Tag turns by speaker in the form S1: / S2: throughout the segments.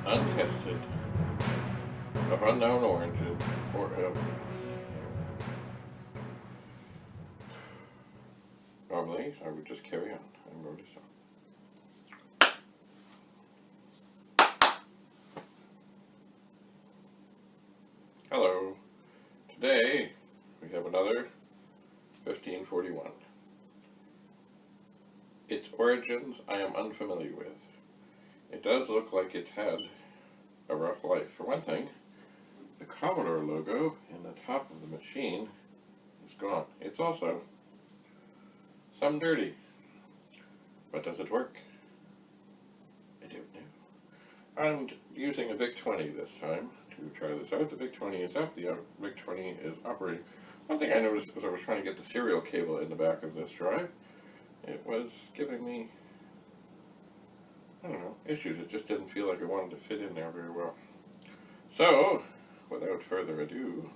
S1: untested, of unknown origin, normally I would just carry on. I'm going to stop. Hello. Today we have another 1541. Its origins I am unfamiliar with. It does look like it's had a rough life. For one thing, the Commodore logo in the top of the machine is gone. It's also some dirty. But does it work? I don't know. I'm using a Vic-20 this time to try this out. The Vic-20 is up. The Vic-20 is operating. One thing I noticed as I was trying to get the serial cable in the back of this drive, it was giving me, I don't know, issues. It just didn't feel like it wanted to fit in there very well. So, without further ado,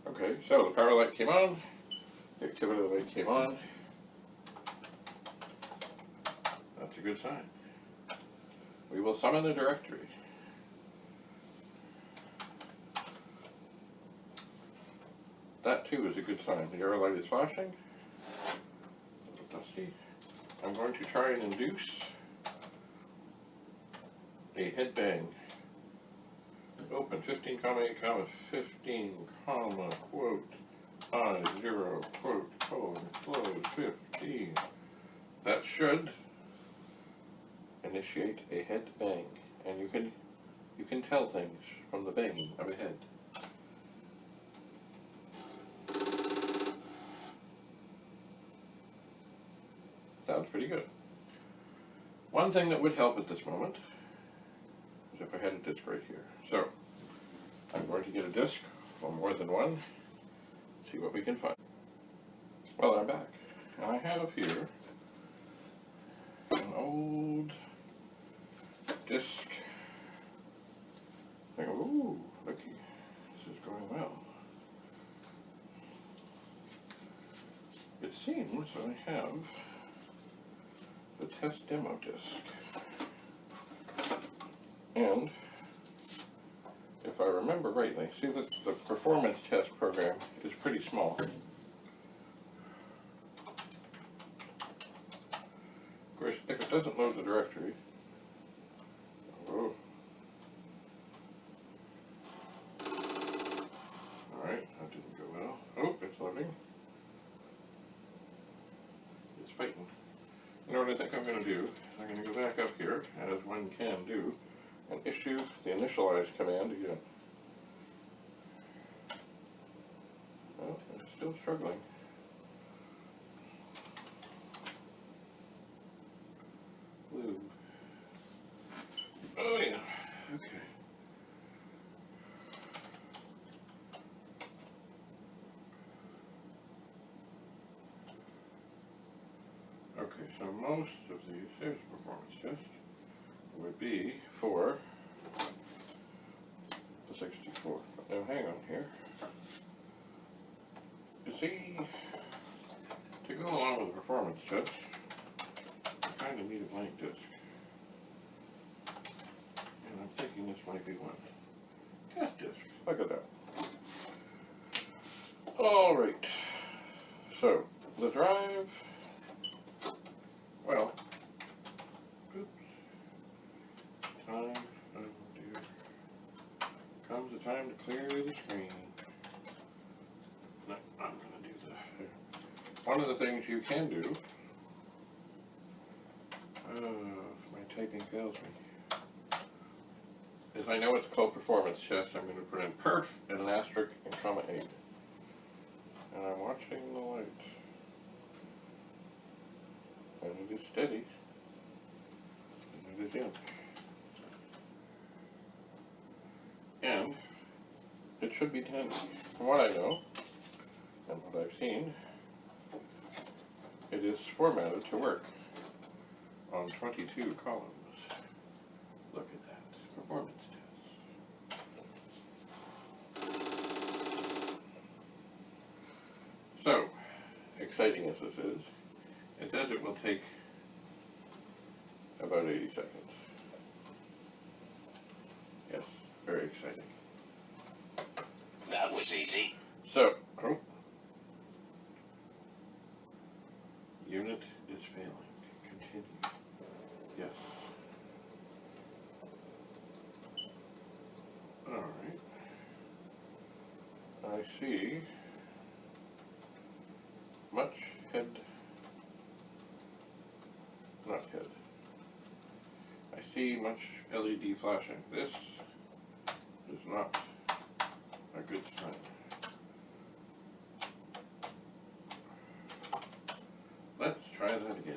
S1: okay, so the power light came on, the activity light came on. That's a good sign. We will summon a directory. That too is a good sign. The arrow light is flashing. A little dusty. I'm going to try and induce a head bang. Open 15,8, 15, quote, I, 0, quote, colon, close, 15. That should initiate a head bang, and you can tell things from the banging of a head. Sounds pretty good. One thing that would help at this moment is if I had a disc right here. So I'm going to get a disc, or more than one, see what we can find. Well, I'm back, and I have here an old disc. Ooh, looky, this is going well. It seems I have the test demo disc. And if I remember rightly, see that the performance test program is pretty small. Of course, if it doesn't load the directory, oh. Alright, that didn't go well. Oh, it's loading. It's fighting. You know what I think I'm going to do? I'm going to go back up here, as one can do, and issue the initialize command again. Well, it's still struggling. Blue. Oh yeah, okay. Okay, so most of these, there's a performance test, would be for the 64. Now hang on here. You see, to go along with the performance test, I kind of need a blank disk. And I'm thinking this might be one. Test disk, look at that. Alright, so the drive, well, oops, time, oh dear, comes the time to clear the screen. No, I'm going to do that. One of the things you can do, if my typing fails me, is I know it's called performance test. I'm going to put in perf and an asterisk and comma 8. And I'm watching the light. And it is steady. And it is in. And it should be 10. From what I know, and what I've seen, it is formatted to work on 22 columns. Look at that. Performance test. So, exciting as this is, it says it will take about 80 seconds. Yes, very exciting.
S2: That was easy.
S1: So, unit is failing. Continue. Yes. Alright. I see much head, not head. I see much LED flashing. This is not a good sign. Let's try that again.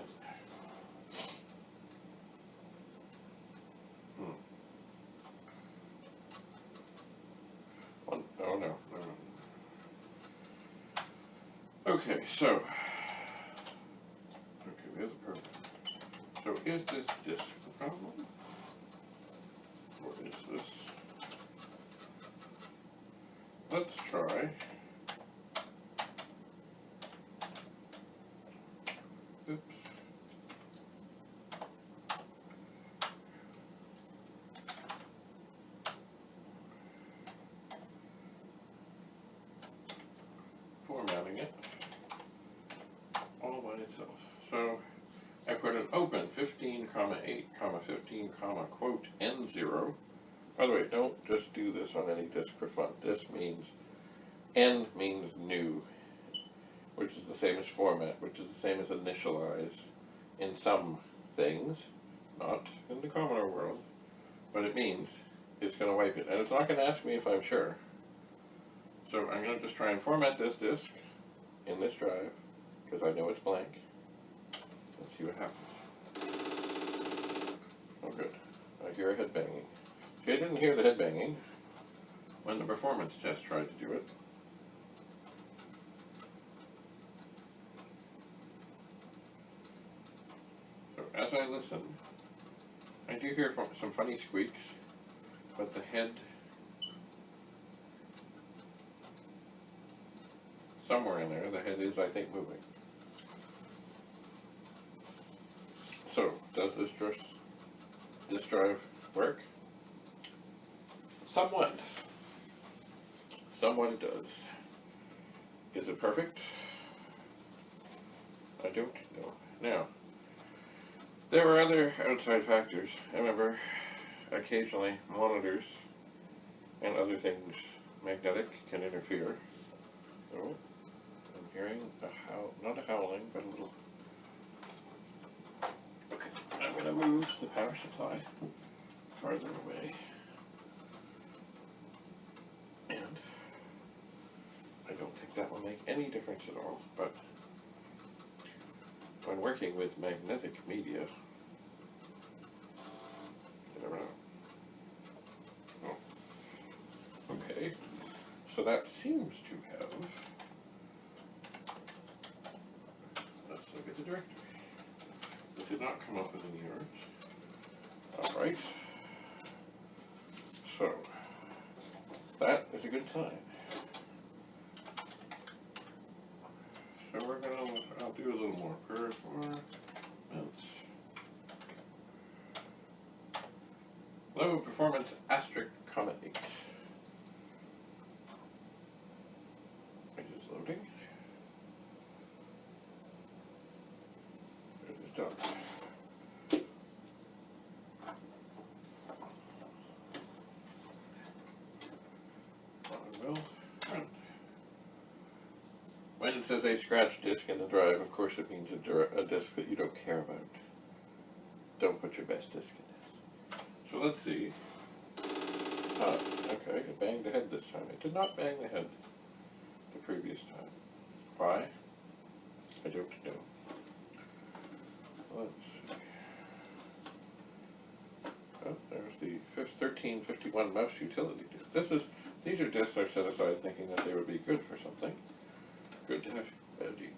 S1: Oh no, no. Okay, so we have the problem. So is this disk the problem? Or is this? Let's try. Oops. Formatting it all by itself. So I put an open 15,8, 15, quote N0. By the way, don't just do this on any disk for fun. This means N means new, which is the same as format, which is the same as initialize in some things, not in the Commodore world, but it means it's going to wipe it. And it's not going to ask me if I'm sure. So I'm going to just try and format this disk in this drive, because I know it's blank. Let's see what happens. Oh good, I hear a head banging. See, I didn't hear the head banging when the performance test tried to do it. So as I listen, I do hear some funny squeaks, but the head, somewhere in there, the head is, I think, moving. So, does this drive work? Somewhat. Somewhat it does. Is it perfect? I don't know. Now, there are other outside factors. I remember occasionally monitors and other things magnetic can interfere. So, I'm hearing a howl, not a howling, but a little. Okay, I'm going to move the power supply farther away. And I don't think that will make any difference at all, but when working with magnetic media, you never know. Oh. Okay, so that seems to have, let's look at the directory. It did not come up with any errors. All right, so that is a good sign. So we're gonna, I'll do a little more performance. Low performance asterisk, comma 8. It is loading. It is done. I will run. When it says a scratch disk in the drive, of course it means a disk that you don't care about. Don't put your best disk in it. So let's see. Okay, it banged the head this time. It did not bang the head the previous time. Why? I don't know. Let's see. Oh, there's the 1351 mouse utility disk. These are disks I set aside thinking that they would be good for something. Good to have.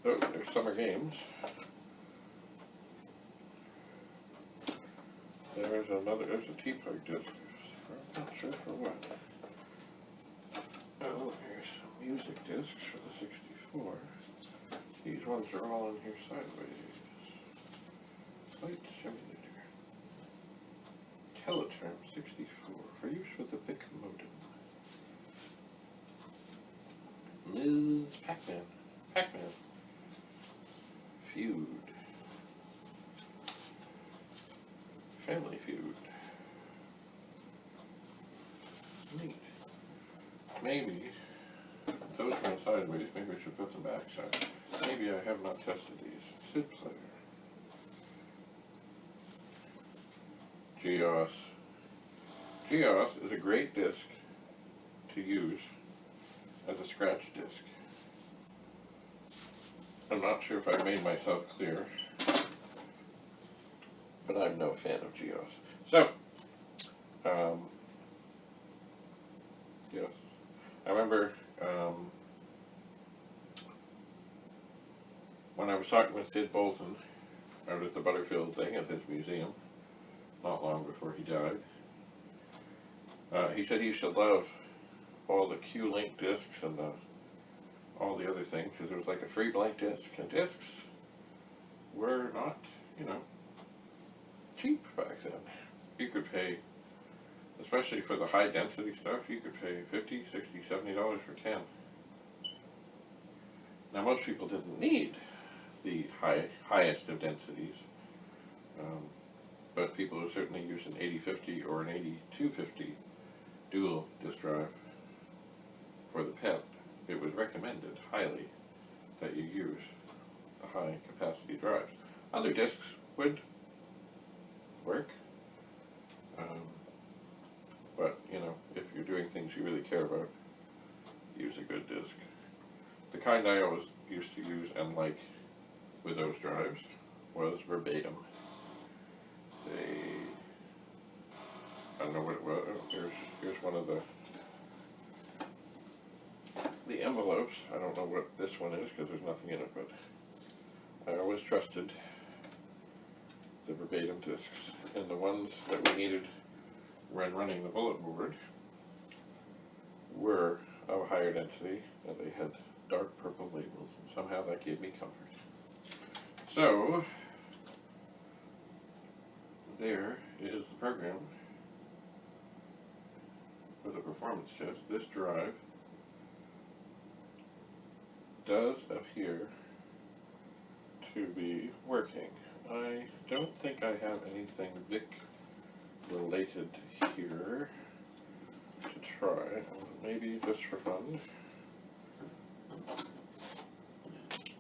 S1: Oh, there's summer games. There's a T-plug disk. I'm not sure for what. Oh, here's some music discs for the 64. These ones are all in here sideways. Flight simulator. Teleterm 64 for use with the Vic modem. Ms. Pac-Man. Pac-Man. Feud. Family Feud. Neat. Maybe those went sideways. Maybe I should put them back. So maybe I have not tested these. Sid player. GEOS. GEOS is a great disc to use as a scratch disc. I'm not sure if I made myself clear, but I'm no fan of GEOS. So, yes, I remember when I was talking with Sid Bolton out at the Butterfield thing at his museum, not long before he died. He said he used to love all the Q-Link discs and all the other things because it was like a free blank disc, and discs were not, cheap back then. You could pay, especially for the high density stuff, you could pay $50, $60, $70 for 10. Now most people didn't need the highest of densities. But people who certainly use an 8050 or an 8250 dual disk drive for the PET, it was recommended highly that you use the high capacity drives. Other disks would work, but if you're doing things you really care about, use a good disk. The kind I always used to use and like with those drives was Verbatim. I don't know what it was. Here's one of the envelopes. I don't know what this one is because there's nothing in it, but I always trusted the Verbatim discs, and the ones that we needed when running the bullet board were of higher density, and they had dark purple labels, and somehow that gave me comfort. So there is the program for the performance test. This drive does appear to be working. I don't think I have anything Vic related here to try. Maybe just for fun,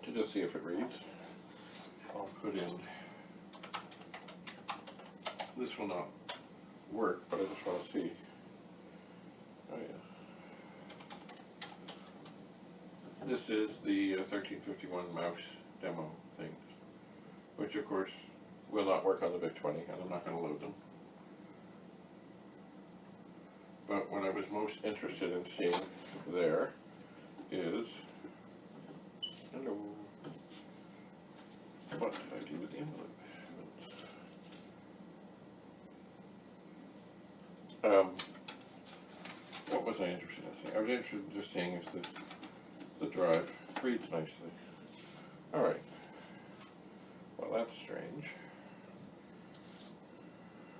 S1: to just see if it reads. I'll put in, this will not work, but I just want to see. Oh yeah. This is the 1351 mouse demo thing, which of course will not work on the Vic-20, and I'm not going to load them. But what I was most interested in seeing there is, hello, what did I do with the envelope? What was I interested in seeing? I was interested in just seeing if the drive reads nicely. Alright. Well, that's strange.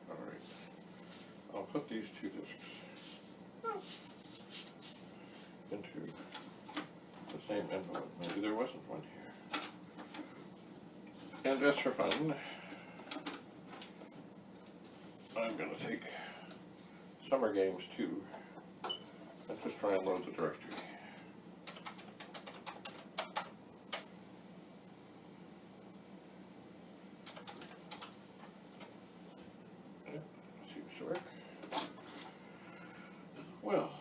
S1: Alright. I'll put these two discs into the same envelope. Maybe there wasn't one here. And just for fun, I'm going to take Summer Games 2 and just try and load the directory. Seems to work. Well,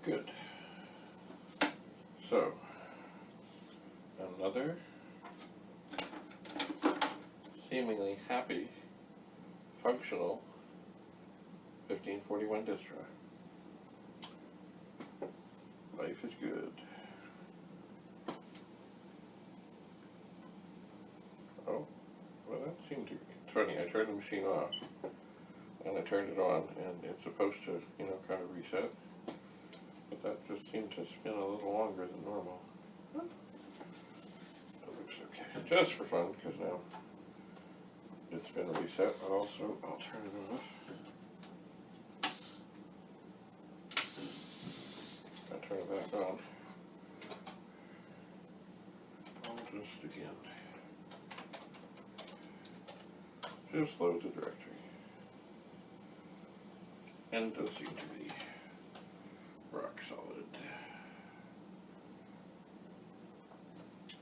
S1: good. So, another seemingly happy, functional 1541 disk drive. Life is good. Oh, well that seemed to be funny. I turned the machine off and I turned it on, and it's supposed to, kind of reset. But that just seemed to spin a little longer than normal. That looks okay. Just for fun, because now it's been reset, but also I'll turn it off. on. Just again. Just load the directory. And it does seem to be rock solid.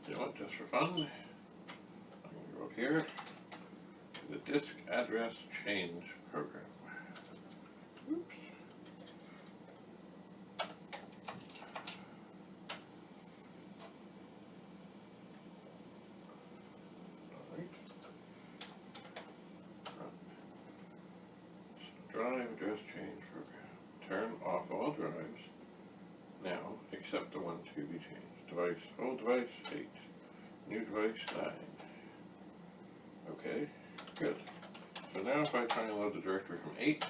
S1: You know what, just for fun, I'm going to go up here to the disk address change program. Oops. Alright. Drive address change program. Turn off all drives now except the one to be changed. Device, old device 8, new device 9. Okay, good. So now if I try and load the directory from 8,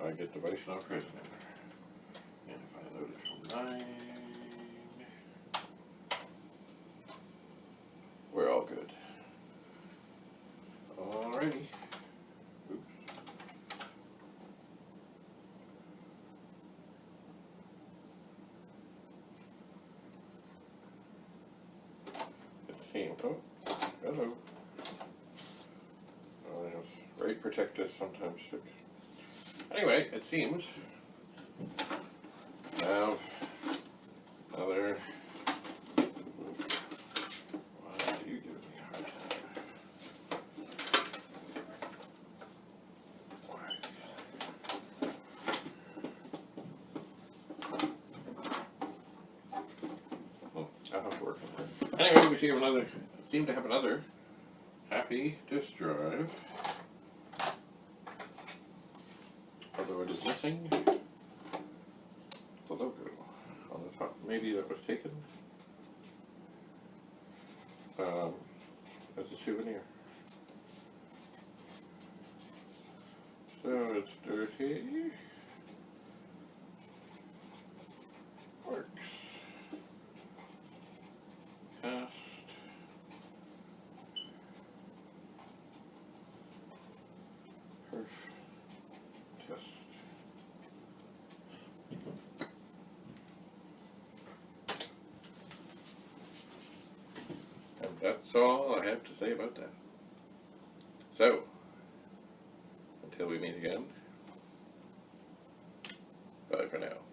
S1: I get device not present in there. And if I load it from 9, we're all good. Alrighty. Oops. Oh, hello. Oh, yes. Rate protectors sometimes stick. Anyway, it seems I have another. Why are you giving me a hard time? Why? I'll have to work on that. Anyway, we seem to have another happy disk drive. Although it is missing the logo on the top. Maybe that was taken as a souvenir. So it's dirty. Works. Cast. Perf. Test. And that's all I have to say about that. So, until we meet again, bye for now.